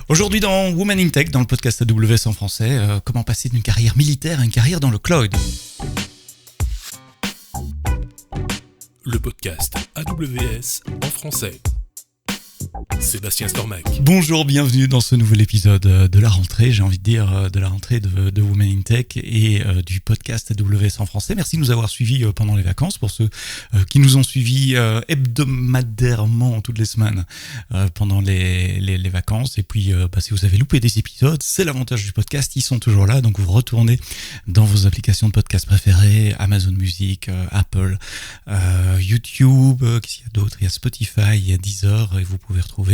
Aujourd'hui dans Women in Tech, dans le podcast AWS en français, comment passer d'une carrière militaire à une carrière dans le cloud. Le podcast AWS en français. Sébastien Stormac. Bonjour, bienvenue dans ce nouvel épisode de la rentrée, j'ai envie de dire de la rentrée de Women in Tech et du podcast AWS en français. Merci de nous avoir suivis pendant les vacances, pour ceux qui nous ont suivis hebdomadairement toutes les semaines pendant les vacances. Et puis si vous avez loupé des épisodes, c'est l'avantage du podcast, ils sont toujours là, donc vous retournez dans vos applications de podcast préférées, Amazon Music, Apple, YouTube, qu'est-ce qu'il y a d'autre ? Il y a Spotify, il y a Deezer, et vous pouvez retrouver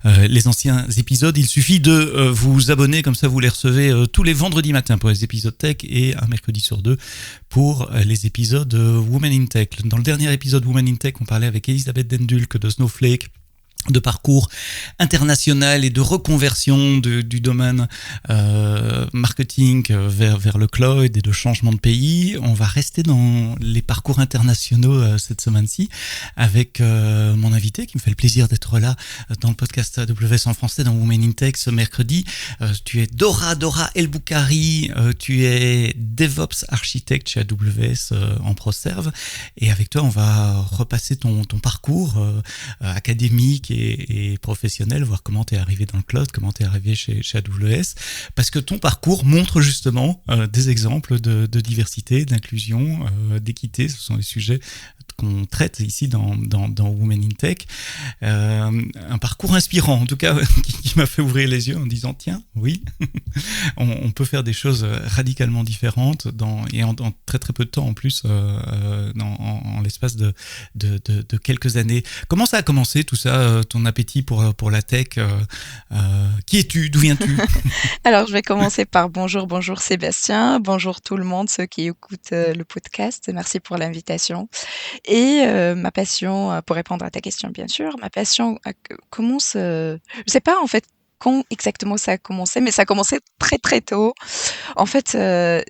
les anciens épisodes. Il suffit de vous abonner, comme ça vous les recevez tous les vendredis matins pour les épisodes tech et un mercredi sur deux pour les épisodes Women in Tech. Dans le dernier épisode Women in Tech, on parlait avec Elisabeth Dendulk de Snowflake, de parcours international et de reconversion du domaine marketing vers le cloud et de changement de pays. On va rester dans les parcours internationaux cette semaine-ci avec mon invité qui me fait le plaisir d'être là dans le podcast AWS en français dans Women in Tech ce mercredi. Tu es Dora El-Boukhari, tu es DevOps architecte chez AWS en ProServe, et avec toi on va repasser ton parcours académique et professionnel, voir comment tu es arrivé dans le cloud, comment tu es arrivé chez AWS, parce que ton parcours montre justement des exemples de diversité, d'inclusion, d'équité. Ce sont des sujets qu'on traite ici dans Women in Tech. Un parcours inspirant, en tout cas, qui m'a fait ouvrir les yeux en disant, tiens, oui, on peut faire des choses radicalement différentes et en très très peu de temps en plus, en l'espace de quelques années. Comment ça a commencé tout ça, ton appétit pour la tech? Qui es-tu? D'où viens-tu? Alors, je vais commencer par bonjour Sébastien, bonjour tout le monde, ceux qui écoutent le podcast, merci pour l'invitation. Et ma passion, pour répondre à ta question bien sûr, ma passion commence, je sais pas en fait quand exactement ça a commencé, mais ça a commencé très très tôt. En fait,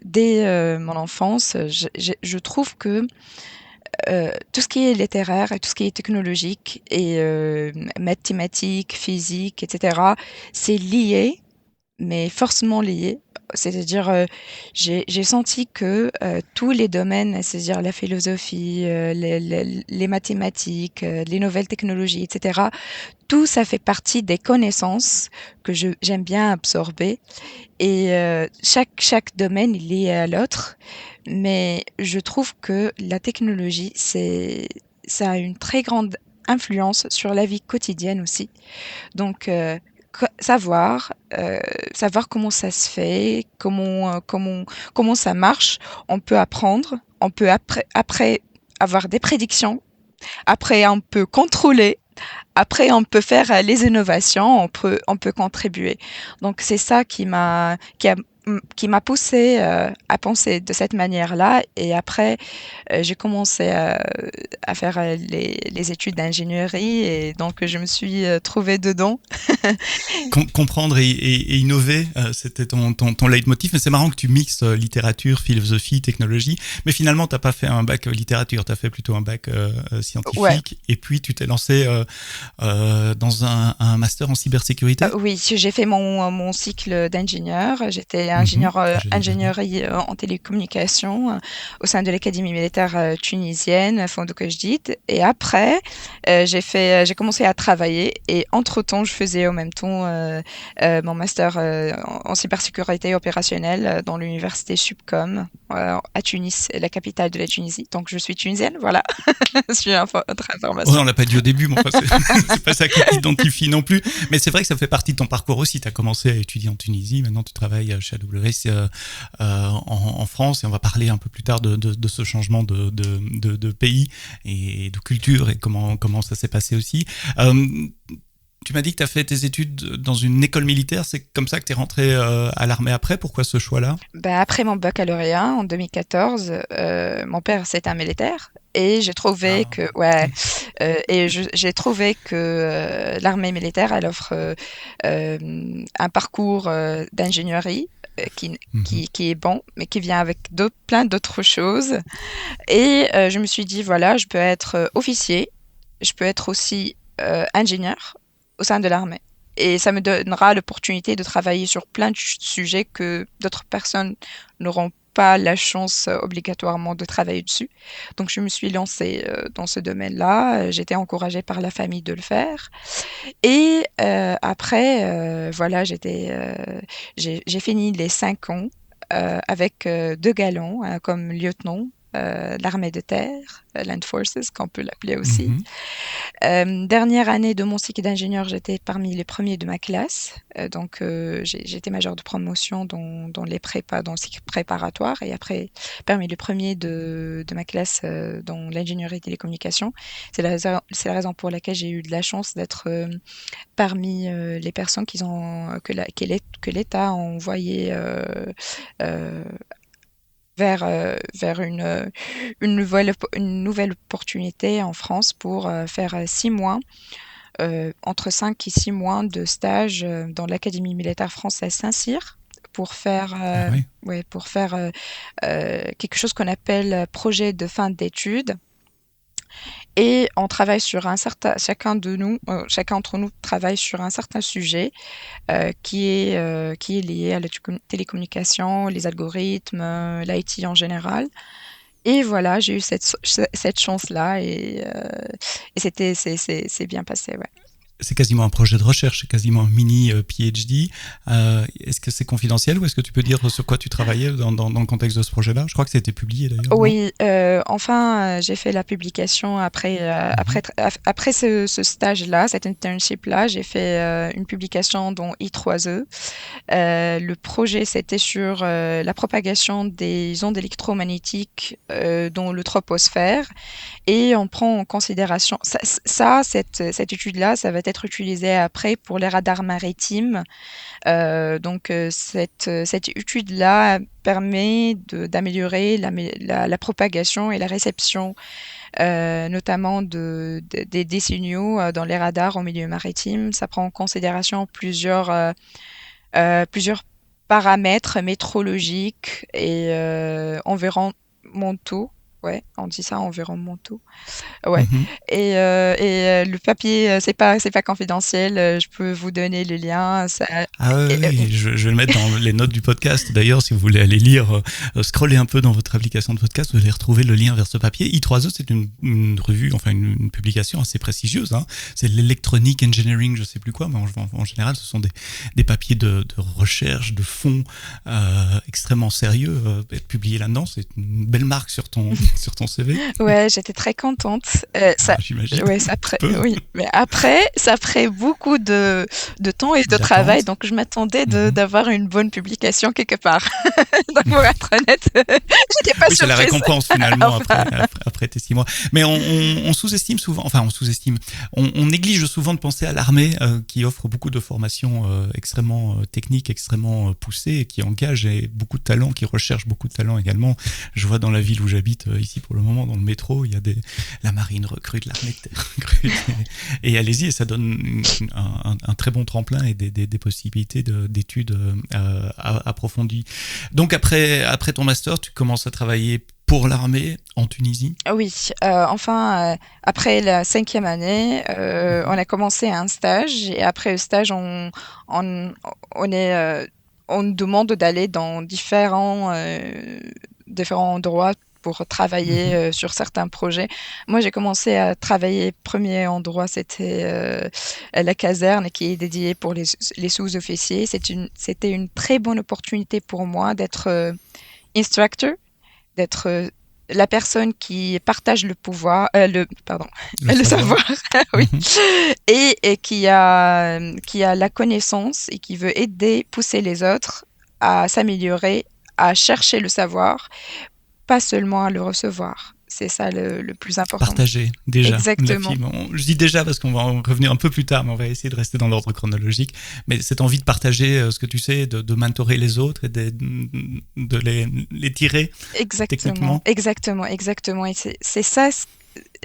dès mon enfance, je trouve que tout ce qui est littéraire et tout ce qui est technologique et mathématiques, physique, etc., c'est lié, mais forcément lié. C'est-à-dire, j'ai senti que tous les domaines, c'est-à-dire la philosophie, les mathématiques, les nouvelles technologies, etc., tout ça fait partie des connaissances que j'aime bien absorber. Et chaque domaine est lié à l'autre, mais je trouve que la technologie, ça a une très grande influence sur la vie quotidienne aussi. Donc, savoir comment ça se fait, comment ça marche, on peut apprendre, on peut après avoir des prédictions, après on peut contrôler, après on peut faire les innovations, on peut contribuer. Donc c'est ça qui m'a poussée à penser de cette manière-là. Et après, j'ai commencé à faire les études d'ingénierie, et donc je me suis trouvée dedans. Comprendre et innover, c'était ton leitmotiv. Mais c'est marrant que tu mixes littérature, philosophie, technologie. Mais finalement, tu n'as pas fait un bac littérature, tu as fait plutôt un bac scientifique. Ouais. Et puis, tu t'es lancé dans un master en cybersécurité. Oui, j'ai fait mon cycle d'ingénieur. J'étais ingénierie en télécommunications au sein de l'Académie militaire tunisienne, Fondou Kejdid. Et après, j'ai commencé à travailler, et entre-temps, je faisais en même temps mon master en cybersécurité opérationnelle dans l'université Subcom à Tunis, la capitale de la Tunisie. Donc, je suis tunisienne, voilà. Je suis autre information. On l'a pas dit au début, mais enfin, c'est pas ça qui t'identifie non plus. Mais c'est vrai que ça fait partie de ton parcours aussi. Tu as commencé à étudier en Tunisie, maintenant tu travailles chez AWS en France, et on va parler un peu plus tard de ce changement de pays et de culture et comment ça s'est passé aussi. Tu m'as dit que tu as fait tes études dans une école militaire, c'est comme ça que tu es rentré à l'armée après. Pourquoi ce choix-là ? Après mon baccalauréat en 2014, mon père c'était un militaire, et j'ai trouvé j'ai trouvé que l'armée militaire, elle offre un parcours d'ingénierie qui est bon, mais qui vient avec plein d'autres choses. Et je me suis dit, voilà, je peux être officier, je peux être aussi ingénieur au sein de l'armée. et ça me donnera l'opportunité de travailler sur plein de sujets que d'autres personnes n'auront pas la chance obligatoirement de travailler dessus. Donc je me suis lancée dans ce domaine-là. J'étais encouragée par la famille de le faire. Et après, voilà, j'ai fini les 5 ans avec 2 galons comme lieutenant. L'armée de terre, Land Forces, qu'on peut l'appeler aussi. Mhm. Dernière année de mon cycle d'ingénieur, j'étais parmi les premiers de ma classe. Donc, j'étais majeure de promotion dans les prépas, dans le cycle préparatoire, et après, parmi les premiers de ma classe dans l'ingénierie et télécommunications. C'est la raison pour laquelle j'ai eu de la chance d'être parmi les personnes que l'État a envoyées euh, vers une nouvelle opportunité en France pour faire 6 mois, entre 5 et 6 mois de stage dans l'Académie militaire française Saint-Cyr pour faire, Ah oui. ouais, pour faire quelque chose qu'on appelle projet de fin d'études. Et on travaille sur chacun d'entre nous travaille sur un certain sujet qui est lié à la télécommunication, les algorithmes, l'IT en général. Et voilà, j'ai eu cette chance-là et c'est bien passé, ouais. C'est quasiment un projet de recherche, c'est quasiment un mini PhD. Est-ce que c'est confidentiel ou est-ce que tu peux dire sur quoi tu travaillais dans le contexte de ce projet-là? Je crois que ça a été publié d'ailleurs. Non? Oui, enfin, j'ai fait la publication après ce stage-là, cet internship-là, j'ai fait une publication dans I3E. Le projet, c'était sur la propagation des ondes électromagnétiques dans le troposphère. Et on prend en considération cette étude-là, ça va être utilisé après pour les radars maritimes. Donc cette étude-là permet d'améliorer la propagation et la réception, notamment des signaux dans les radars au milieu maritime. Ça prend en considération plusieurs paramètres météorologiques et environnementaux. Ouais, on dit ça, environnementaux. Ouais. Mhm. Le papier, c'est pas confidentiel. Je peux vous donner le lien. Ah oui, Et, oui, je vais le mettre dans les notes du podcast. D'ailleurs, si vous voulez aller lire, scroller un peu dans votre application de podcast, vous allez retrouver le lien vers ce papier. I3E, c'est une revue, enfin une publication assez prestigieuse. Hein. C'est l'Electronic Engineering, je sais plus quoi, mais en général, ce sont des papiers de recherche, de fond extrêmement sérieux. Être publié là-dedans, c'est une belle marque sur ton CV. Ouais, j'étais très contente. J'imagine. Ouais, oui, mais après, ça ferait beaucoup de temps et de travail, donc je m'attendais d'avoir une bonne publication quelque part. Donc, pour être honnête, j'étais pas Oui, c'est la surprise. récompense finalement après tes 6 mois. Mais on sous-estime souvent, enfin on néglige souvent de penser à l'armée qui offre beaucoup de formations extrêmement techniques, extrêmement poussées, et qui engage beaucoup de talents, qui recherche beaucoup de talents également. Je vois dans la ville où j'habite ici pour le moment, dans le métro, il y a la marine recrute, l'armée de terre recrute. Et allez-y, et ça donne un très bon tremplin et des possibilités d'études approfondies. Donc après ton master, tu commences à travailler pour l'armée en Tunisie? Oui, après la 5e année, on a commencé un stage et après le stage, on, on est, on nous demande d'aller dans différents endroits pour travailler sur certains projets. Moi, j'ai commencé à travailler, premier endroit, c'était la caserne qui est dédiée pour les sous-officiers. C'était une très bonne opportunité pour moi d'être instructor, d'être la personne qui partage le pouvoir, le savoir, oui, et qui a la connaissance et qui veut aider, pousser les autres à s'améliorer, à chercher le savoir, pas seulement à le recevoir. C'est ça le plus important. Partager, déjà. Exactement. Je dis déjà parce qu'on va en revenir un peu plus tard, mais on va essayer de rester dans l'ordre chronologique. Mais cette envie de partager ce que tu sais, de mentorer les autres et de les tirer techniquement. Exactement. Et c'est ça,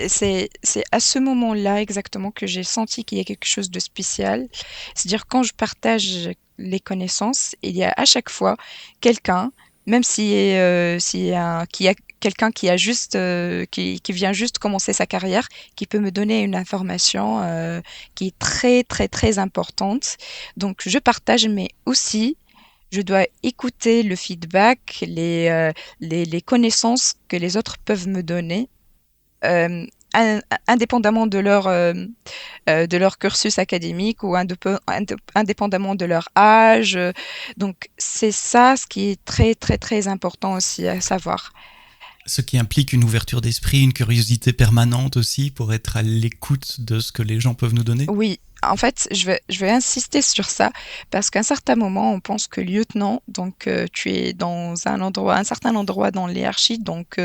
c'est à ce moment-là exactement que j'ai senti qu'il y a quelque chose de spécial. C'est-à-dire quand je partage les connaissances, il y a à chaque fois quelqu'un, même qui quelqu'un qui a juste qui vient juste commencer sa carrière, qui peut me donner une information qui est très très très importante. Donc je partage, mais aussi je dois écouter le feedback, les connaissances que les autres peuvent me donner, indépendamment de leur cursus académique ou indépendamment de leur âge. Donc c'est ça ce qui est très très très important aussi à savoir. Ce qui implique une ouverture d'esprit, une curiosité permanente aussi pour être à l'écoute de ce que les gens peuvent nous donner. Oui, en fait, je vais insister sur ça parce qu'à un certain moment, on pense que lieutenant, donc tu es dans un certain endroit dans l'hiérarchie, donc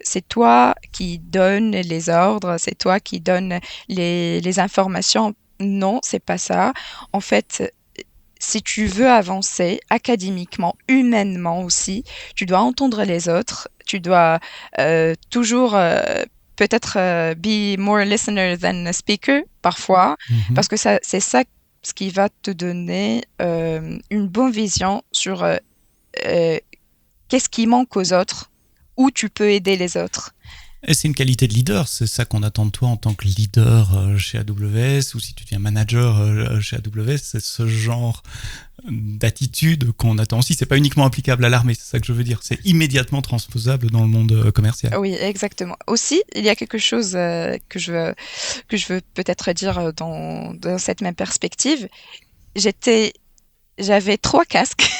c'est toi qui donnes les ordres, c'est toi qui donnes les informations. Non, c'est pas ça. En fait, si tu veux avancer académiquement, humainement aussi, tu dois entendre les autres, tu dois toujours peut-être be more listener than a speaker parfois, parce que c'est ça ce qui va te donner une bonne vision sur qu'est-ce qui manque aux autres, où tu peux aider les autres. Et c'est une qualité de leader, c'est ça qu'on attend de toi en tant que leader chez AWS, ou si tu deviens manager chez AWS, c'est ce genre d'attitude qu'on attend aussi. C'est pas uniquement applicable à l'armée, c'est ça que je veux dire. C'est immédiatement transposable dans le monde commercial. Oui, exactement. Aussi, il y a quelque chose que je veux peut-être dire dans cette même perspective. J'avais 3 casques.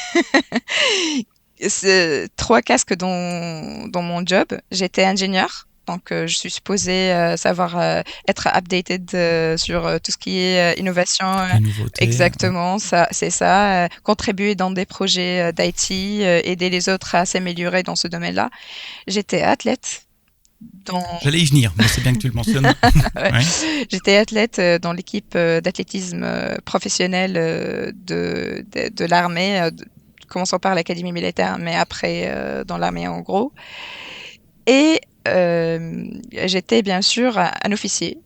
Trois casques dans mon job. J'étais ingénieur, donc je suis supposée savoir être updated sur tout ce qui est innovation. Les nouveautés. Exactement, ça, c'est ça. Contribuer dans des projets d'IT, aider les autres à s'améliorer dans ce domaine-là. J'étais athlète. J'allais y venir, mais c'est bien que tu le mentionnes. Ouais. Ouais. J'étais athlète dans l'équipe d'athlétisme professionnelle de l'armée, commençant par l'académie militaire, mais après dans l'armée en gros. Et j'étais bien sûr un officier,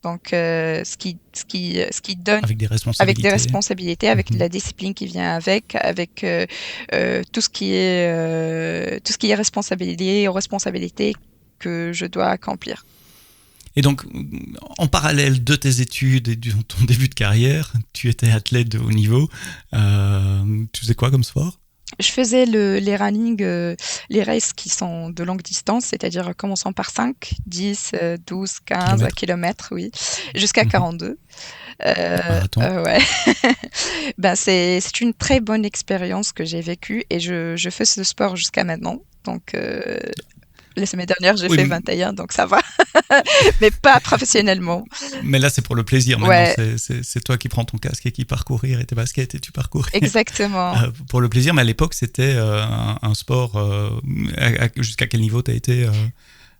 donc ce qui donne avec des responsabilités, avec la discipline qui vient avec tout ce qui est responsabilité que je dois accomplir. Et donc, en parallèle de tes études et de ton début de carrière, tu étais athlète de haut niveau. Tu faisais quoi comme sport ? Je faisais les running, les races qui sont de longue distance, c'est-à-dire commençant par 5, 10, 12, 15 kilomètres, oui, jusqu'à 42. Ouais. Ben, c'est une très bonne expérience que j'ai vécue et je fais ce sport jusqu'à maintenant. Donc, la semaine dernière, j'ai fait 21, donc ça va. Mais pas professionnellement. Mais là, c'est pour le plaisir. Ouais. Maintenant, c'est toi qui prends ton casque et qui parcourir et tes baskets et tu parcours. Exactement. Pour le plaisir, mais à l'époque, c'était un sport. Jusqu'à quel niveau tu as été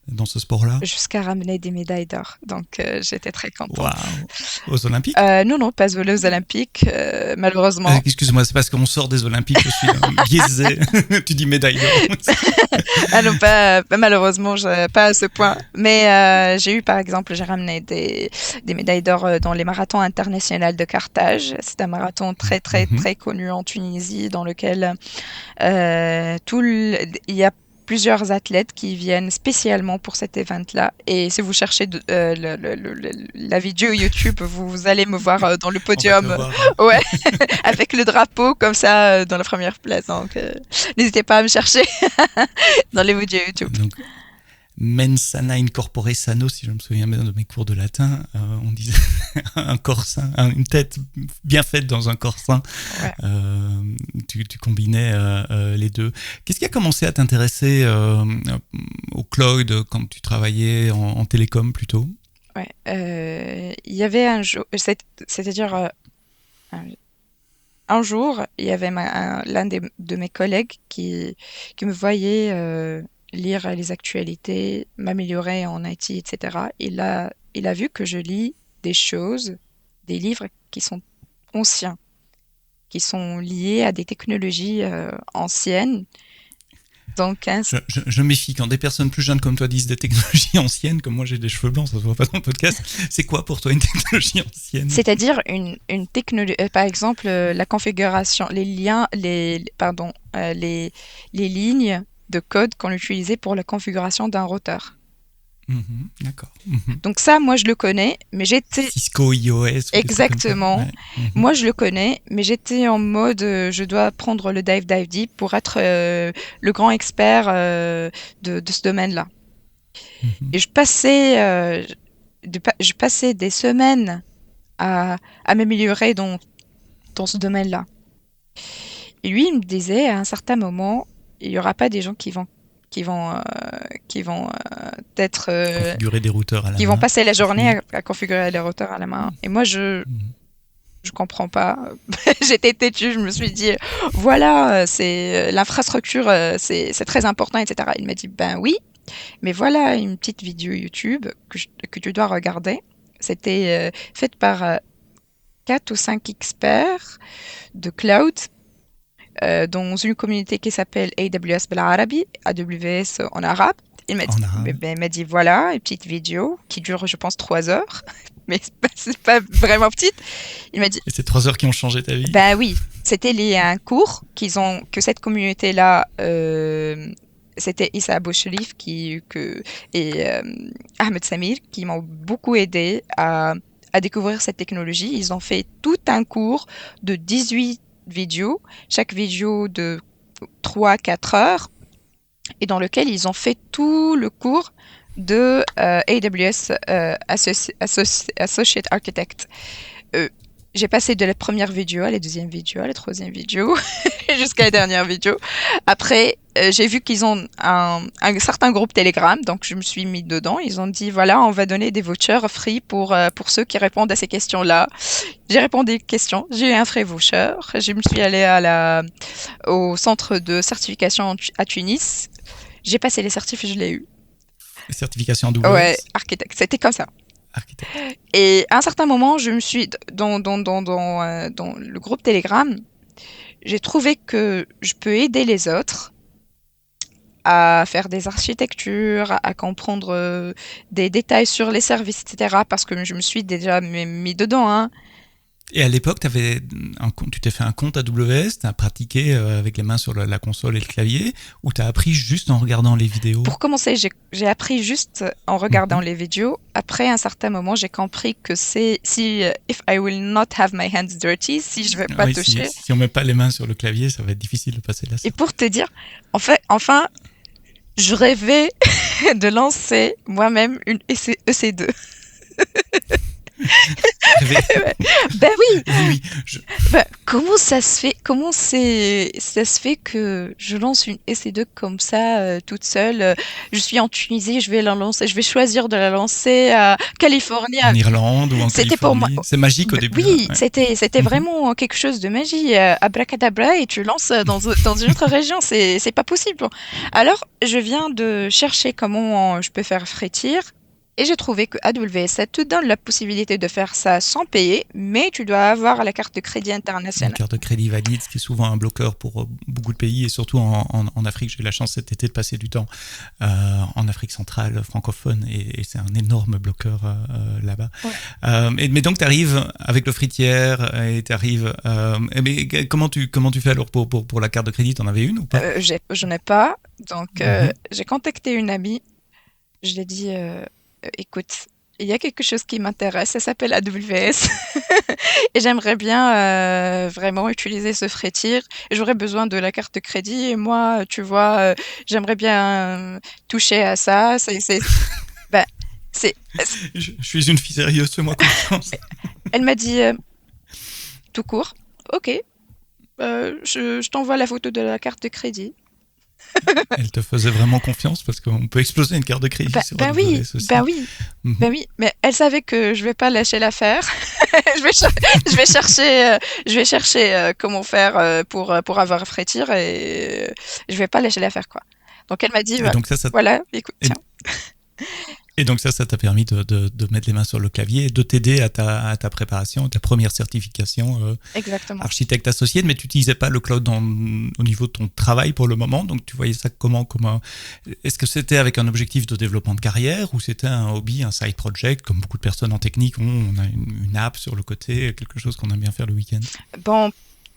dans ce sport-là ? Jusqu'à ramener des médailles d'or. Donc, j'étais très contente. Wow. Aux Olympiques ? Non, pas aux Olympiques, malheureusement. Excuse-moi, c'est parce qu'on sort des Olympiques, je suis biaisé. Tu dis médaille d'or. Ah non, pas malheureusement, pas à ce point. Mais j'ai ramené des médailles d'or dans les marathons internationaux de Carthage. C'est un marathon très, très, très connu en Tunisie, dans lequel il y a plusieurs athlètes qui viennent spécialement pour cet event-là. Et si vous cherchez la vidéo YouTube, vous allez me voir dans le podium, ouais, avec le drapeau comme ça dans la première place. Donc, n'hésitez pas à me chercher dans les vidéos YouTube. Donc, mens sana incorpore sano, si je me souviens bien de mes cours de latin, on disait un corps sain, une tête bien faite dans un corps sain. Ouais. Tu combinais les deux. Qu'est-ce qui a commencé à t'intéresser au cloud quand tu travaillais en télécom plutôt ? Ouais, il y avait un jour, c'est-à-dire un jour, il y avait l'un de mes collègues qui me voyait lire les actualités, m'améliorer en IT, etc. Il a vu que je lis des livres qui sont anciens, qui sont liés à des technologies anciennes. Donc, je méfie quand des personnes plus jeunes comme toi disent des technologies anciennes, comme moi j'ai des cheveux blancs, ça se voit pas dans le podcast. C'est quoi pour toi une technologie ancienne ? C'est-à-dire une technologie, par exemple la configuration, les liens, les lignes de code qu'on utilisait pour la configuration d'un routeur. D'accord. Donc ça, moi, je le connais, mais j'étais... Cisco iOS. Exactement. Ouais. Moi, je le connais, mais j'étais en mode, je dois prendre le dive deep pour être le grand expert de ce domaine-là. Et je passais des semaines à m'améliorer dans ce domaine-là. Et lui, il me disait, à un certain moment, il n'y aura pas des gens qui vont être... configurer des routeurs à la main. Qui vont passer la journée à configurer les routeurs à la main. Et moi, je comprends pas. J'étais têtue, je me suis dit, voilà, c'est l'infrastructure, c'est très important, etc. Il m'a dit, ben oui, mais voilà une petite vidéo YouTube que tu dois regarder. C'était faite par 4 ou 5 experts de cloud dans une communauté qui s'appelle AWS بالعربي, AWS en arabe. Il m'a dit, voilà, une petite vidéo qui dure, je pense, 3 heures, mais c'est pas vraiment petite. Il m'a dit... Et c'est 3 heures qui ont changé ta vie? Ben oui, c'était lié à un cours que cette communauté-là, c'était Issa Abou Sherif et Ahmed Samir qui m'ont beaucoup aidé à découvrir cette technologie. Ils ont fait tout un cours de 18 vidéos, chaque vidéo de 3-4 heures, et dans lequel ils ont fait tout le cours de AWS Associate Architect. J'ai passé de la première vidéo à la deuxième vidéo, à la troisième vidéo, jusqu'à la dernière vidéo. Après, j'ai vu qu'ils ont un certain groupe Telegram, donc je me suis mis dedans. Ils ont dit, voilà, on va donner des vouchers free pour ceux qui répondent à ces questions-là. J'ai répondu aux questions, j'ai eu un free voucher. Je me suis allée au centre de certification à Tunis. J'ai passé les certifs et je l'ai eu. Les certifications AWS? Ouais, architecte, c'était comme ça. Et à un certain moment, je me suis dans le groupe Telegram, j'ai trouvé que je peux aider les autres à faire des architectures, à comprendre des détails sur les services, etc. Parce que je me suis déjà mis dedans, hein. Et à l'époque, tu t'es fait un compte AWS, tu as pratiqué avec les mains sur la console et le clavier, ou tu as appris juste en regardant les vidéos? Pour commencer, j'ai appris juste en regardant les vidéos. Après, à un certain moment, j'ai compris que if I will not have my hands dirty, si je ne vais pas toucher... Si on ne met pas les mains sur le clavier, ça va être difficile de passer là. Et pour te dire, enfin, je rêvais de lancer moi-même une EC2. Ben oui. Comment ça se fait que je lance une EC2 comme ça toute seule? Je suis en Tunisie, je vais choisir de la lancer à Californie, en Irlande ou en Californie. Pour moi. C'est magique au début. Oui, c'était vraiment quelque chose de magie. Abracadabra, et tu lances dans une autre région, c'est pas possible. Alors, je viens de chercher comment je peux faire frétir. Et j'ai trouvé que AWS te donne la possibilité de faire ça sans payer, mais tu dois avoir la carte de crédit internationale. Une carte de crédit valide, ce qui est souvent un bloqueur pour beaucoup de pays, et surtout en Afrique. J'ai eu la chance cet été de passer du temps en Afrique centrale francophone, et c'est un énorme bloqueur là-bas. Ouais. Mais donc tu arrives avec le fruitière, et tu arrives... mais comment tu fais alors pour la carte de crédit? T'en avais une ou pas? J'en ai pas, donc j'ai contacté une amie, je lui ai dit... écoute, il y a quelque chose qui m'intéresse, ça s'appelle AWS et j'aimerais bien vraiment utiliser ce frétir. J'aurais besoin de la carte de crédit et moi, tu vois, j'aimerais bien toucher à ça. Je suis une fille sérieuse, fais-moi confiance. Elle m'a dit tout court, ok, je t'envoie la photo de la carte de crédit. Elle te faisait vraiment confiance parce qu'on peut exploser une carte de crédit sur AWS aussi. Ben oui, mais elle savait que je vais pas lâcher l'affaire. je vais chercher comment faire pour avoir frétir et je vais pas lâcher l'affaire, quoi. Donc elle m'a dit voilà, écoute, tiens. Et donc ça t'a permis de mettre les mains sur le clavier et de t'aider à ta préparation, ta première certification architecte associé, mais tu n'utilisais pas le cloud au niveau de ton travail pour le moment, donc tu voyais ça comment est-ce que c'était avec un objectif de développement de carrière ou c'était un hobby, un side project, comme beaucoup de personnes en technique ont, on a une app sur le côté, quelque chose qu'on aime bien faire le week-end? Bon,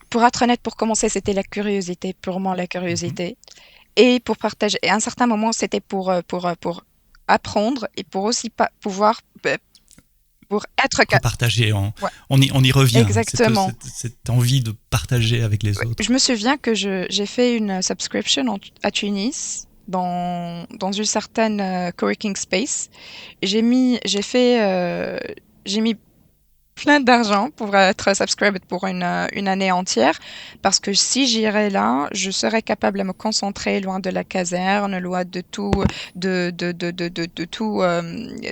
pour être honnête, pour commencer, c'était la curiosité, purement la curiosité. et pour partager. Et à un certain moment, c'était pour apprendre et pour aussi pouvoir pour être Repartager, ouais, on y revient, exactement. cette envie de partager avec les Ouais. autres. Je me souviens que j'ai fait une subscription à Tunis dans une certaine coworking space. J'ai mis plein d'argent pour être subscribed pour une année entière parce que si j'irais là, je serais capable de me concentrer loin de la caserne, loin de tout, de tout,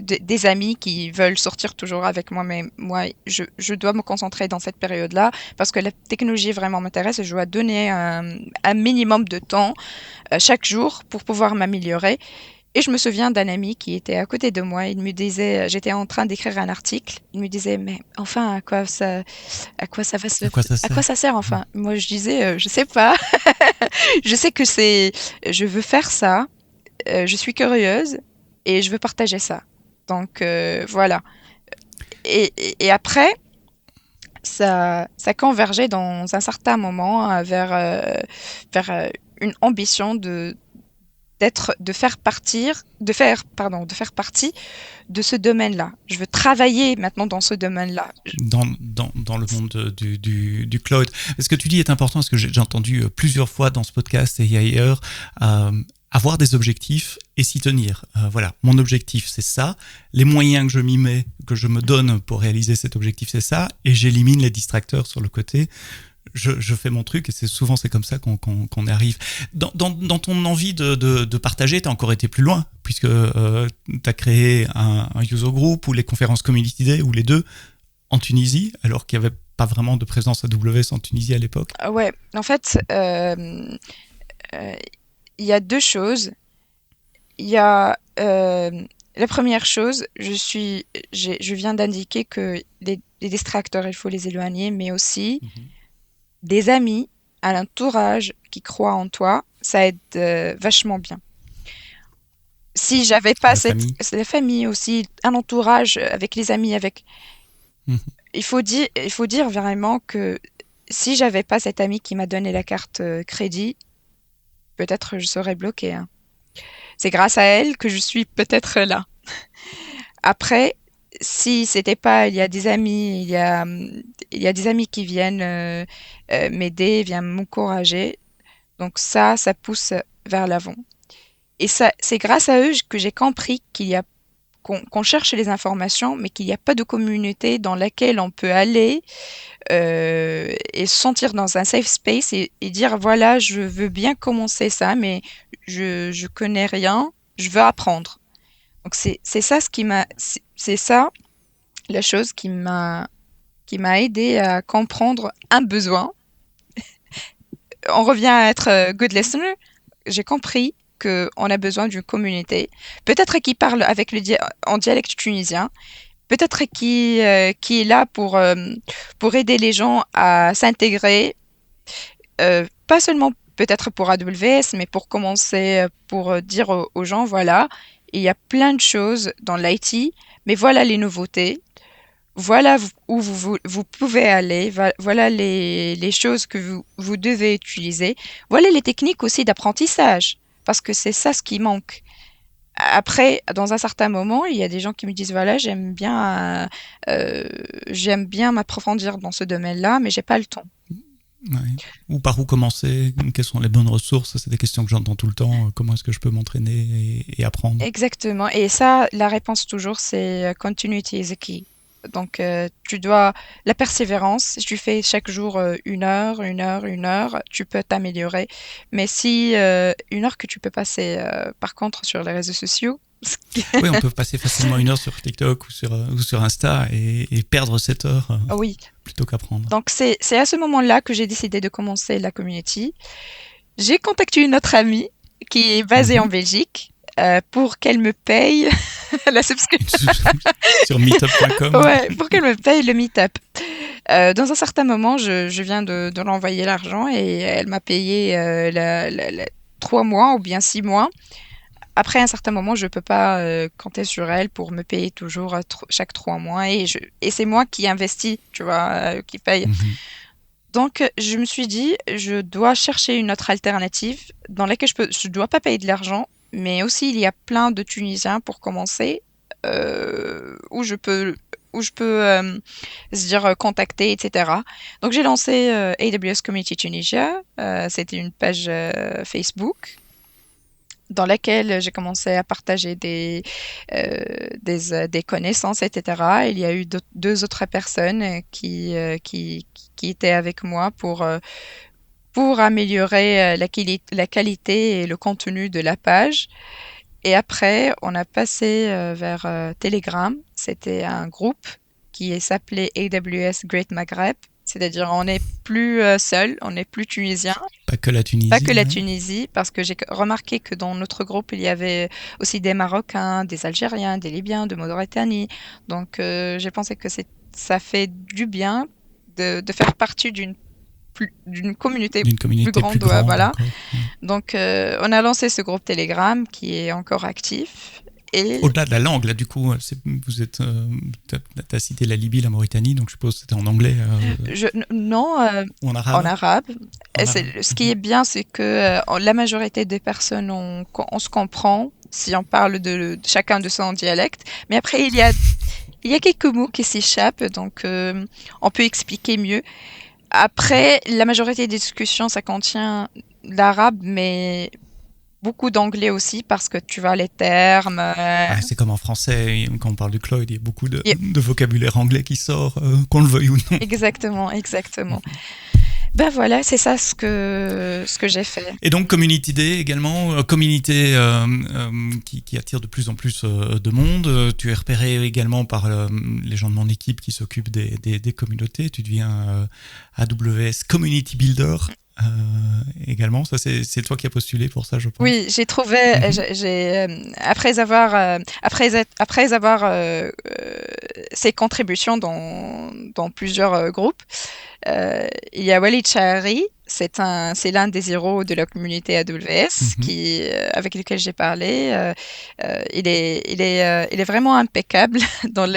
des amis qui veulent sortir toujours avec moi. Mais moi, je dois me concentrer dans cette période-là parce que la technologie vraiment m'intéresse et je dois donner un minimum de temps chaque jour pour pouvoir m'améliorer. Et je me souviens d'un ami qui était à côté de moi. Il me disait, j'étais en train d'écrire un article. Il me disait, mais enfin, à quoi ça va À quoi ça à quoi sert? ça sert enfin? Moi, je disais, je sais pas. Je sais que je veux faire ça. Je suis curieuse et je veux partager ça. Donc voilà. Et après, ça convergeait dans un certain moment vers une ambition de faire partie de ce domaine-là. Je veux travailler maintenant dans ce domaine-là. Dans le monde du cloud. Ce que tu dis est important, parce que j'ai entendu plusieurs fois dans ce podcast et ailleurs, avoir des objectifs et s'y tenir. Voilà, mon objectif c'est ça, les moyens que je m'y mets, que je me donne pour réaliser cet objectif c'est ça, et j'élimine les distracteurs sur le côté. Je fais mon truc et c'est comme ça qu'on arrive. Dans ton envie de partager, tu as encore été plus loin, puisque tu as créé un user group ou les conférences Community Day, ou les deux, en Tunisie, alors qu'il n'y avait pas vraiment de présence AWS en Tunisie à l'époque. Ouais, en fait, il y a deux choses. Il y a la première chose, je viens d'indiquer que les distracteurs, il faut les éloigner, mais aussi des amis, un entourage qui croit en toi, ça aide vachement bien. Si j'avais pas La famille. la famille aussi, un entourage avec les amis, Mhm. il faut dire vraiment que si j'avais pas cet ami qui m'a donné la carte crédit, peut-être je serais bloquée, hein. C'est grâce à elle que je suis peut-être là. Après, si c'était pas, il y a des amis qui viennent m'aider, viennent m'encourager. Donc ça pousse vers l'avant. Et ça, c'est grâce à eux que j'ai compris qu'on cherche les informations, mais qu'il n'y a pas de communauté dans laquelle on peut aller et se sentir dans un safe space et dire voilà, je veux bien commencer ça, mais je connais rien, je veux apprendre. Donc c'est ça c'est ça la chose qui m'a aidé à comprendre un besoin. On revient à être good listener. J'ai compris qu'on a besoin d'une communauté, peut-être qui parle avec en dialecte tunisien, peut-être qui est là pour aider les gens à s'intégrer, pas seulement peut-être pour AWS, mais pour commencer, pour dire aux gens, voilà, il y a plein de choses dans l'IT, mais voilà les nouveautés, voilà où vous pouvez aller, voilà les choses que vous devez utiliser, voilà les techniques aussi d'apprentissage, parce que c'est ça ce qui manque. Après, dans un certain moment, il y a des gens qui me disent, voilà, j'aime bien m'approfondir dans ce domaine-là, mais j'ai pas le temps. Ouais. Ou par où commencer? Quelles sont les bonnes ressources? C'est des questions que j'entends tout le temps. Comment est-ce que je peux m'entraîner et apprendre? Exactement. Et ça, la réponse toujours, c'est continuity is the key. Donc, tu dois la persévérance. Si tu fais chaque jour une heure, tu peux t'améliorer. Mais si une heure que tu peux passer, par contre, sur les réseaux sociaux, Oui, on peut passer facilement une heure sur TikTok ou sur Insta et perdre cette heure oui. plutôt qu'apprendre. Donc, c'est à ce moment-là que j'ai décidé de commencer la community. J'ai contacté une autre amie qui est basée en Belgique pour qu'elle me paye la subscription. Sur meetup.com. Ouais, pour qu'elle me paye le meetup. Dans un certain moment, je viens de l'envoyer l'argent et elle m'a payé 3 mois ou bien 6 mois. Après un certain moment, je peux pas compter sur elle pour me payer toujours chaque 3 mois et c'est moi qui investis, tu vois, qui paye. Mhm. Donc, je me suis dit, je dois chercher une autre alternative dans laquelle je dois pas payer de l'argent, mais aussi il y a plein de Tunisiens pour commencer, où je peux se dire contacter, etc. Donc, j'ai lancé AWS Community Tunisia. C'était une page Facebook dans laquelle j'ai commencé à partager des connaissances, etc. Il y a eu deux autres personnes qui étaient avec moi pour améliorer la qualité et le contenu de la page. Et après, on a passé vers Telegram. C'était un groupe qui s'appelait AWS Great Maghreb. C'est-à-dire, on n'est plus seul, on n'est plus tunisien. Pas que la Tunisie. Pas que la ouais. Tunisie, parce que j'ai remarqué que dans notre groupe, il y avait aussi des Marocains, des Algériens, des Libyens, de Mauritanie. Donc, j'ai pensé que ça fait du bien de faire partie d'une communauté D'une plus communauté plus grande. Ouais, grande voilà. encore. Donc, on a lancé ce groupe Telegram qui est encore actif. Et Au-delà de la langue, là, du coup, t'as cité la Libye, la Mauritanie, donc je suppose que c'était en anglais non, ou en en arabe. arabe. En Et arabe. ce qui est bien, c'est que la majorité des personnes, on se comprend si on parle de chacun de son dialecte. Mais après, il y a quelques mots qui s'échappent, donc on peut expliquer mieux. Après, la majorité des discussions, ça contient l'arabe, mais beaucoup d'anglais aussi, parce que tu vois les termes. Ah, c'est comme en français, quand on parle du Cloyd, il y a beaucoup Et- de vocabulaire anglais qui sort, qu'on le veuille ou non. Exactement, exactement. Ben voilà, c'est ça ce que j'ai fait. Et donc Community Day également, communauté qui attire de plus en plus de monde. Tu es repéré également par les gens de mon équipe qui s'occupent des communautés. Tu deviens AWS Community Builder également. Ça, c'est toi qui as postulé pour ça, je pense. Oui, j'ai trouvé, après avoir ces contributions dans plusieurs groupes, il y a Walid Chahari, c'est l'un des héros de la communauté AWS avec lequel j'ai parlé. Il est vraiment impeccable dans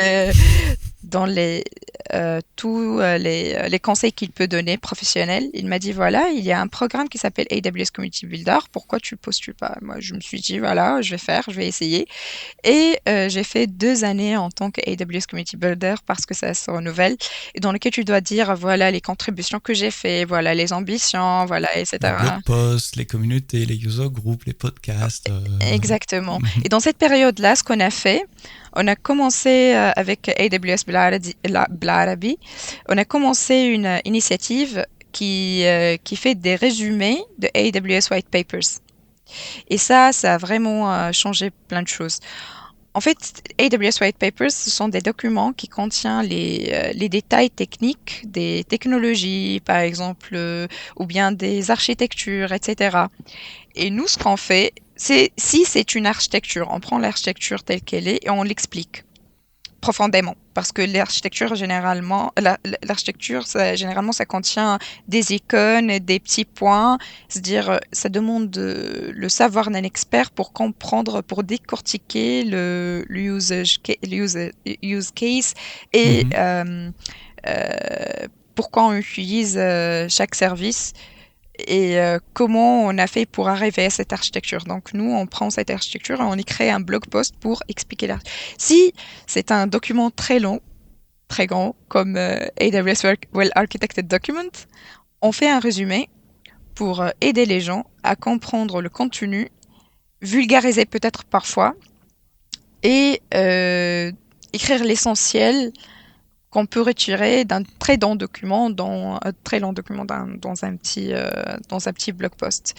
tous les conseils qu'il peut donner professionnels. Il m'a dit, voilà, il y a un programme qui s'appelle AWS Community Builder, pourquoi tu postules pas? Moi, je me suis dit, voilà, je vais essayer. Et j'ai fait 2 années en tant que AWS Community Builder parce que ça se renouvelle et dans lequel tu dois dire, voilà, les contributions que j'ai fait, voilà, les ambitions, voilà, Les etc. blog posts, les communautés, les user groups, les podcasts. Exactement. Et dans cette période-là, ce qu'on a fait, on a commencé avec AWS Blarabi, on a commencé une initiative qui fait des résumés de AWS White Papers. Et ça a vraiment changé plein de choses. En fait, AWS White Papers, ce sont des documents qui contiennent les détails techniques des technologies, par exemple, ou bien des architectures, etc. Et nous, ce qu'on fait, si c'est une architecture, on prend l'architecture telle qu'elle est et on l'explique profondément. Parce que l'architecture, l'architecture, généralement, ça contient des icônes, des petits points. C'est-à-dire, ça demande le savoir d'un expert pour comprendre, pour décortiquer le use case et pourquoi on utilise chaque service et comment on a fait pour arriver à cette architecture. Donc nous, on prend cette architecture et on y crée un blog post pour expliquer Si c'est un document très long, très grand, comme AWS Well Architected Document, on fait un résumé pour aider les gens à comprendre le contenu, vulgariser peut-être parfois, et écrire l'essentiel qu'on peut retirer d'un très long document dans un petit blog post.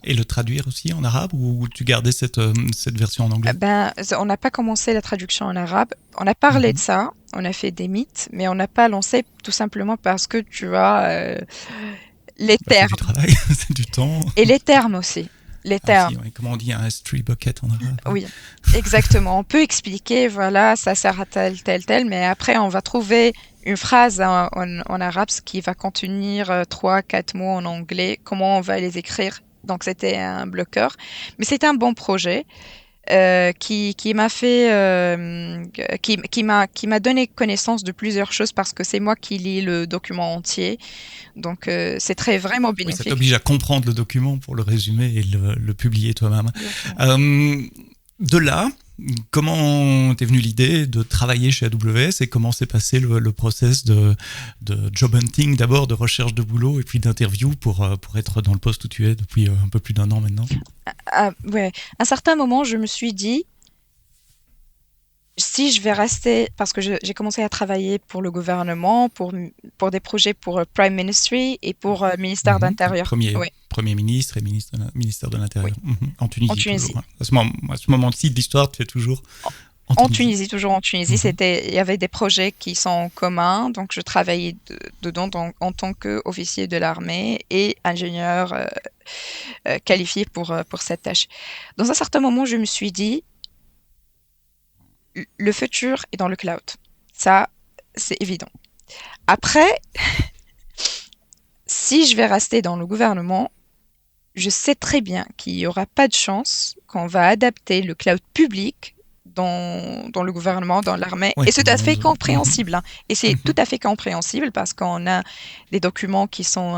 Et le traduire aussi en arabe ou tu gardais cette version en anglais? On n'a pas commencé la traduction en arabe. On a parlé de ça, on a fait des mythes, mais on n'a pas lancé tout simplement parce que tu vois les termes. C'est du travail, c'est du temps. Et les termes aussi. Les termes. Si, ouais. Comment on dit un S3 bucket en arabe? Oui, exactement. On peut expliquer, voilà, ça sert à tel, mais après, on va trouver une phrase en arabe qui va contenir 3-4 mots en anglais. Comment on va les écrire? Donc, c'était un bloqueur. Mais c'était un bon projet. qui m'a fait, qui m'a donné connaissance de plusieurs choses parce que c'est moi qui lis le document entier. Donc, c'est vraiment Oui, ça bénéfique. t'oblige à comprendre le document pour le résumer et le publier toi-même. De là, comment t'es venue l'idée de travailler chez AWS et comment s'est passé le process de job hunting, d'abord de recherche de boulot et puis d'interview pour être dans le poste où tu es depuis un peu plus d'un an maintenant? Ouais. À un certain moment, je me suis dit, si je vais rester, parce que j'ai commencé à travailler pour le gouvernement, pour des projets pour Prime Ministry et pour ministère d'Intérieur. Premier ministre et ministère de l'Intérieur. Oui. En Tunisie. En Tunisie. Toujours, hein. À ce moment-ci de l'histoire, tu es toujours en Tunisie. Toujours en Tunisie. Il y avait des projets qui sont communs, donc je travaillais dedans en tant qu'officier de l'armée et ingénieur qualifié pour cette tâche. Dans un certain moment, je me suis dit, le futur est dans le cloud. Ça, c'est évident. Après, si je vais rester dans le gouvernement, je sais très bien qu'il n'y aura pas de chance qu'on va adapter le cloud public dans le gouvernement, dans l'armée. Ouais, et c'est tout à fait compréhensible. Et c'est tout à fait compréhensible parce qu'on a des documents qui sont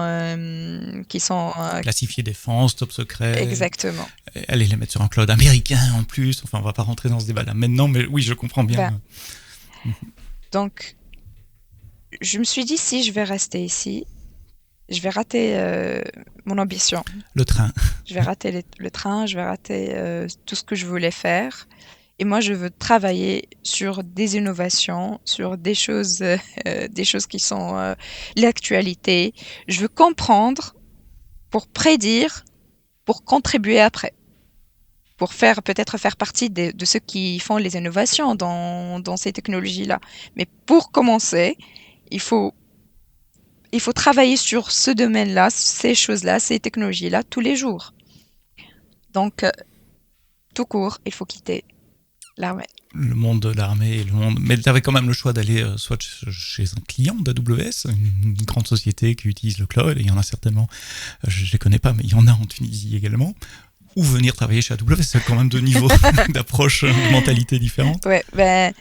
classifiés défense, top secret. Exactement. Allez les mettre sur un cloud américain en plus. Enfin, on va pas rentrer dans ce débat-là maintenant, mais oui, je comprends bien. Donc, je me suis dit, si je vais rester ici, je vais rater mon ambition. Le train. Je vais rater le train, je vais rater tout ce que je voulais faire. Et moi, je veux travailler sur des innovations, sur des choses qui sont l'actualité. Je veux comprendre pour prédire, pour contribuer après. Pour peut-être faire partie de ceux qui font les innovations dans ces technologies-là. Mais pour commencer, il faut travailler sur ce domaine-là, ces choses-là, ces technologies-là, tous les jours. Donc, tout court, il faut quitter l'armée. Le monde de l'armée et le monde... Mais tu avais quand même le choix d'aller soit chez un client d'AWS, une grande société qui utilise le cloud, et il y en a certainement, je ne les connais pas, mais il y en a en Tunisie également, ou venir travailler chez AWS. C'est quand même deux niveaux d'approche, de mentalité différentes. Ouais,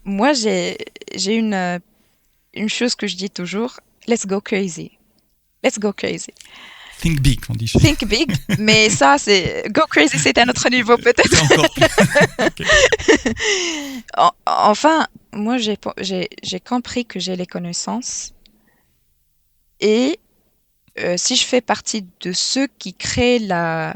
moi, j'ai une chose que je dis toujours, let's go crazy. Let's go crazy. Think big, on dit. Think big, mais ça, go crazy, c'est un autre niveau peut-être. C'est encore plus. Enfin, moi, j'ai compris que j'ai les connaissances et si je fais partie de ceux qui créent la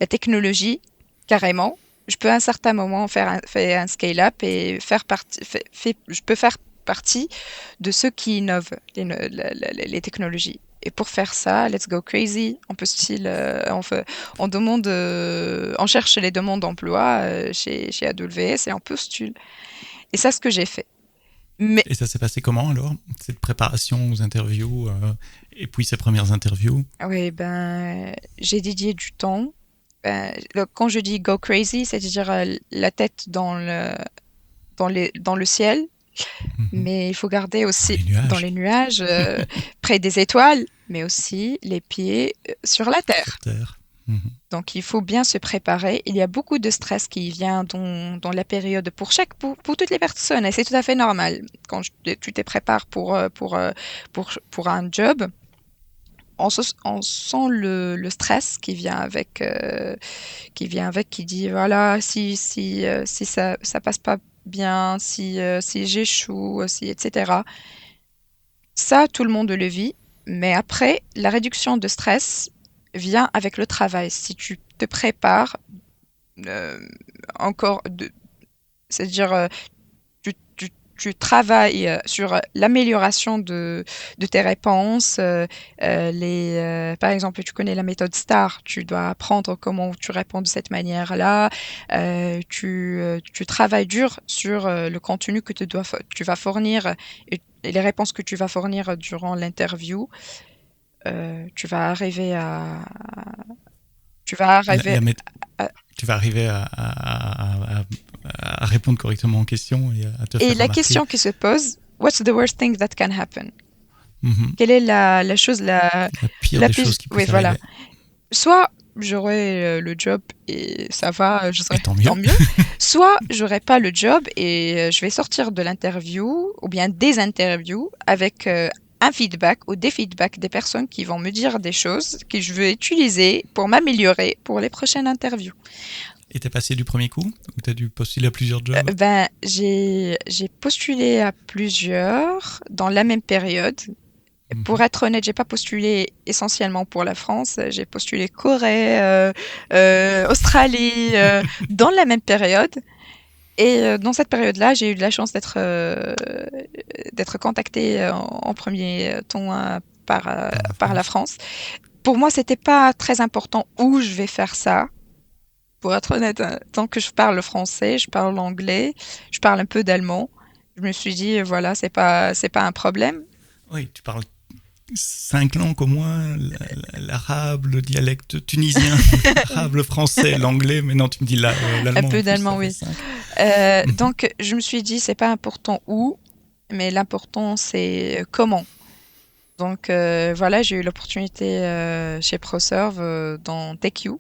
technologie, carrément, je peux à un certain moment faire un scale-up et je peux faire partie de ceux qui innovent les technologies. Et pour faire ça, let's go crazy. On peut on cherche les demandes d'emploi chez AWS et on postule. Et ça, ce que j'ai fait. Et ça s'est passé comment alors, cette préparation aux interviews et puis ces premières interviews? Oui, j'ai dédié du temps. Quand je dis go crazy, c'est-à-dire la tête dans le ciel. Mais il faut garder aussi dans les nuages, près des étoiles, mais aussi les pieds sur la terre. Donc il faut bien se préparer. Il y a beaucoup de stress qui vient dans la période pour toutes les personnes, et c'est tout à fait normal. Quand tu te prépares pour un job, on sent le stress qui vient avec, qui dit voilà, si ça passe pas bien, si j'échoue, etc. Ça, tout le monde le vit, mais après, la réduction de stress vient avec le travail. Si tu te prépares c'est-à-dire tu travailles sur l'amélioration de tes réponses. Par exemple, tu connais la méthode STAR. Tu dois apprendre comment tu réponds de cette manière-là. Tu travailles dur sur le contenu que tu vas fournir et les réponses que tu vas fournir durant l'interview. Tu vas arriver à répondre correctement aux questions et à te faire remarquer. La question qui se pose, what's the worst thing that can happen? Quelle est la chose la pire des choses qui peuvent arriver? Soit j'aurai le job et ça va, je Et serai tant mieux. tant mieux. Soit j'aurai pas le job et je vais sortir de l'interview ou bien des interviews avec un feedback ou des feedbacks des personnes qui vont me dire des choses que je vais utiliser pour m'améliorer pour les prochaines interviews. Et t'es passé du premier coup ou t'as dû postuler à plusieurs jobs? Ben, j'ai postulé à plusieurs dans la même période. Pour être honnête, j'ai pas postulé essentiellement pour la France. J'ai postulé Corée, Australie, dans la même période. Et dans cette période-là, j'ai eu de la chance d'être contactée en premier temps par la France. Pour moi, c'était pas très important où je vais faire ça. Pour être honnête, tant que je parle le français, je parle l'anglais, je parle un peu d'allemand. Je me suis dit, voilà, c'est pas un problème. Oui, tu parles 5 langues au moins, l'arabe, le dialecte tunisien, l'arabe, le français, l'anglais, mais non, tu me dis l'allemand. Un peu en plus, d'allemand, ça fait oui. 5. Donc, je me suis dit, c'est pas important où, mais l'important, c'est comment. Donc, voilà, j'ai eu l'opportunité chez ProServe dans TechU.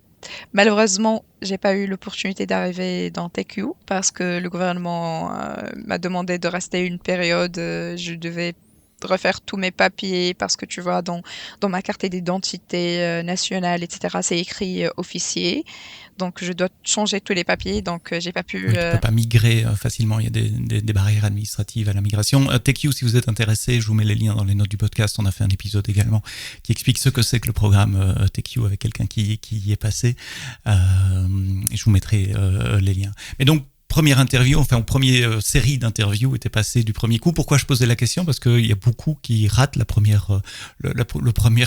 Malheureusement, j'ai pas eu l'opportunité d'arriver dans TechU parce que le gouvernement m'a demandé de rester une période. Je devais refaire tous mes papiers parce que tu vois, dans ma carte d'identité nationale, etc., c'est écrit officier. Donc, je dois changer tous les papiers. Donc, j'ai pas pu. Oui, tu peux pas migrer facilement, il y a des barrières administratives à la migration. TechU, si vous êtes intéressé, je vous mets les liens dans les notes du podcast. On a fait un épisode également qui explique ce que c'est que le programme TechU avec quelqu'un qui y est passé. Et je vous mettrai les liens. Mais donc, première interview, enfin, première série d'interviews était passée du premier coup. Pourquoi je posais la question? Parce qu'il y a beaucoup qui ratent la première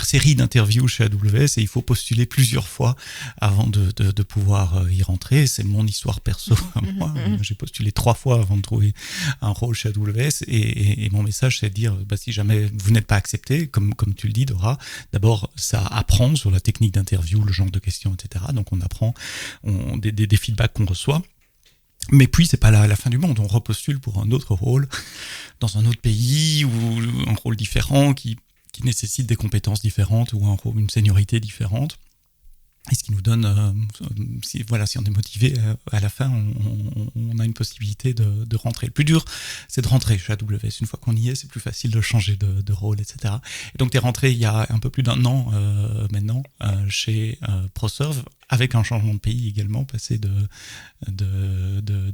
série d'interviews chez AWS et il faut postuler plusieurs fois avant de pouvoir y rentrer. C'est mon histoire perso. Moi, j'ai postulé 3 fois avant de trouver un rôle chez AWS et mon message, c'est de dire, si jamais vous n'êtes pas accepté, comme tu le dis, Dora, d'abord, ça apprend sur la technique d'interview, le genre de questions, etc. Donc, on apprend des feedbacks qu'on reçoit. Mais puis, c'est pas la fin du monde. On repostule pour un autre rôle dans un autre pays ou un rôle différent qui nécessite des compétences différentes ou une seniorité différente. Et ce qui nous donne, si on est motivé, à la fin, on a une possibilité de rentrer. Le plus dur, c'est de rentrer chez AWS. Une fois qu'on y est, c'est plus facile de changer de rôle, etc. Et donc, tu es rentré il y a un peu plus d'1 an maintenant chez ProServe, avec un changement de pays également, passer de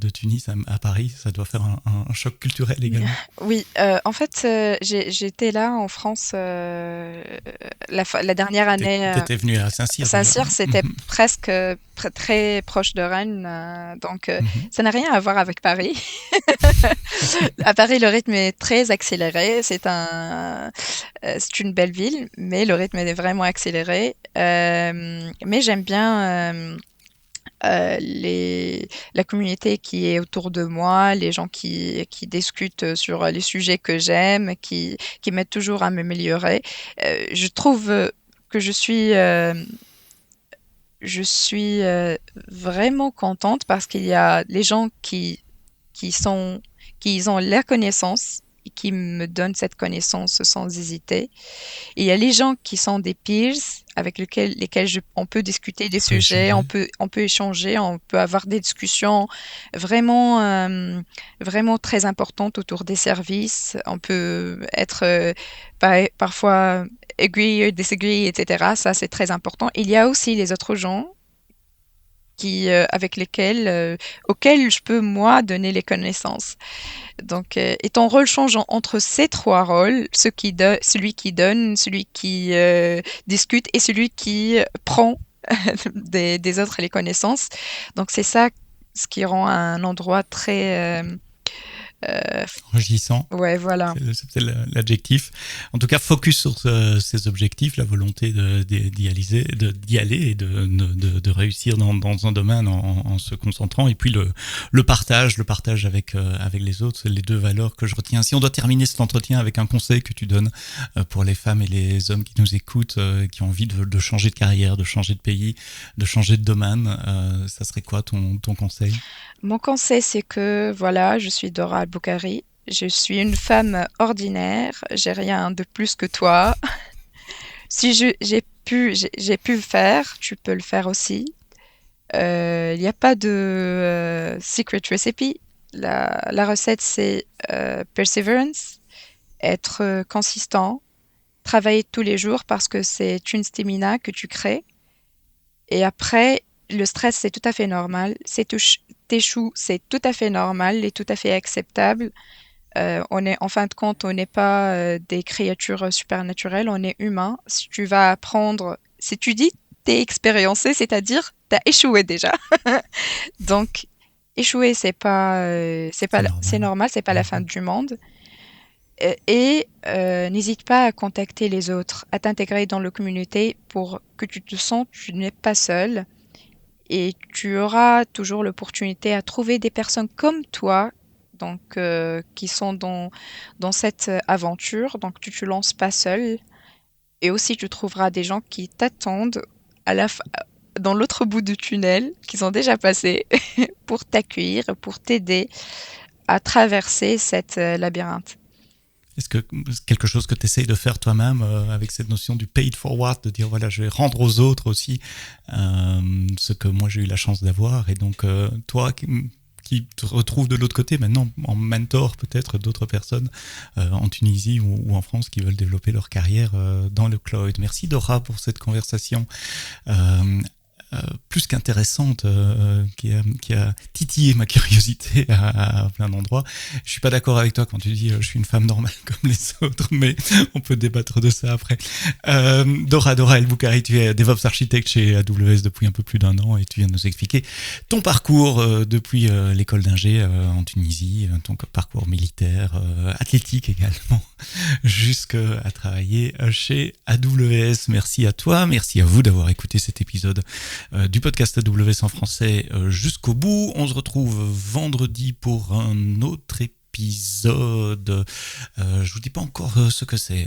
Tunis à Paris. Ça doit faire un choc culturel également. Oui, en fait, j'étais là en France la dernière année. T'étais venu à Saint-Cyr. Saint-Cyr, c'était presque très proche de Rennes, donc ça n'a rien à voir avec Paris. À Paris, le rythme est très accéléré. C'est une belle ville, mais le rythme est vraiment accéléré. Mais j'aime bien la communauté qui est autour de moi, les gens qui discutent sur les sujets que j'aime, qui m'aident toujours à m'améliorer. Je trouve que je suis vraiment contente parce qu'il y a les gens qui ont la connaissance et qui me donnent cette connaissance sans hésiter. Et il y a les gens qui sont des peers avec lesquels on peut discuter des sujets, on peut échanger, on peut avoir des discussions vraiment, vraiment très importantes autour des services. On peut être parfois agree, disagree, etc. Ça, c'est très important. Il y a aussi les autres gens auxquels je peux, moi, donner les connaissances. Donc, et ton rôle change entre ces 3 rôles, celui qui donne, celui qui discute et celui qui prend des autres les connaissances. Donc, c'est ça ce qui rend un endroit très enrichissant. Ouais, voilà. C'est peut-être l'adjectif. En tout cas, focus sur ces objectifs, la volonté d'y aller et de réussir dans un domaine en se concentrant. Et puis le partage avec les autres, c'est les 2 valeurs que je retiens. Si on doit terminer cet entretien avec un conseil que tu donnes pour les femmes et les hommes qui nous écoutent, qui ont envie de changer de carrière, de changer de pays, de changer de domaine, ça serait quoi ton conseil? Mon conseil, c'est que, voilà, je suis Dora Al-Boukhari. Je suis une femme ordinaire. J'ai rien de plus que toi. Si j'ai j'ai pu le faire, tu peux le faire aussi. Il n'y a pas de secret recipe. La recette, c'est perseverance, être consistant, travailler tous les jours parce que c'est une stamina que tu crées. Et après, le stress, c'est tout à fait normal. T'échoues, c'est tout à fait normal et tout à fait acceptable. En fin de compte, on n'est pas des créatures supernaturelles, on est humain. Si tu vas apprendre, si tu dis t'es expériencé, c'est-à-dire t'as échoué déjà. Donc, échouer, C'est c'est normal. normal, c'est pas la fin du monde. N'hésite pas à contacter les autres, à t'intégrer dans la communauté pour que tu te sens, tu n'es pas seul. Et tu auras toujours l'opportunité à trouver des personnes comme toi, donc qui sont dans cette aventure. Donc tu te lances pas seul. Et aussi tu trouveras des gens qui t'attendent à dans l'autre bout du tunnel, qu'ils ont déjà passé, pour t'accueillir, pour t'aider à traverser cette labyrinthe. Est-ce que c'est quelque chose que tu essayes de faire toi-même avec cette notion du paid forward, de dire voilà, je vais rendre aux autres aussi ce que moi j'ai eu la chance d'avoir, et donc toi qui te retrouves de l'autre côté maintenant en mentor peut-être d'autres personnes en Tunisie ou en France qui veulent développer leur carrière dans le cloud. Merci Dora pour cette conversation. Plus qu'intéressante, qui a titillé ma curiosité à plein d'endroits. Je suis pas d'accord avec toi quand tu dis je suis une femme normale comme les autres, mais on peut débattre de ça après. Dora El Boukhari, tu es DevOps architecte chez AWS depuis un peu plus d'1 an et tu viens de nous expliquer ton parcours depuis l'école d'ingé en Tunisie, ton parcours militaire, athlétique également, jusqu'à travailler chez AWS. Merci à toi, merci à vous d'avoir écouté cet épisode du podcast AWS en français jusqu'au bout. On se retrouve vendredi pour un autre épisode. Je vous dis pas encore ce que c'est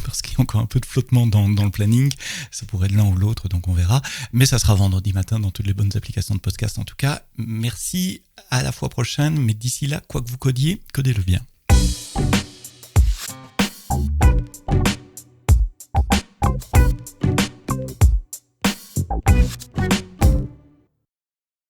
parce qu'il y a encore un peu de flottement dans le planning. Ça pourrait être l'un ou l'autre, donc on verra. Mais ça sera vendredi matin dans toutes les bonnes applications de podcast en tout cas. Merci, à la fois prochaine. Mais d'ici là, quoi que vous codiez, codez-le bien.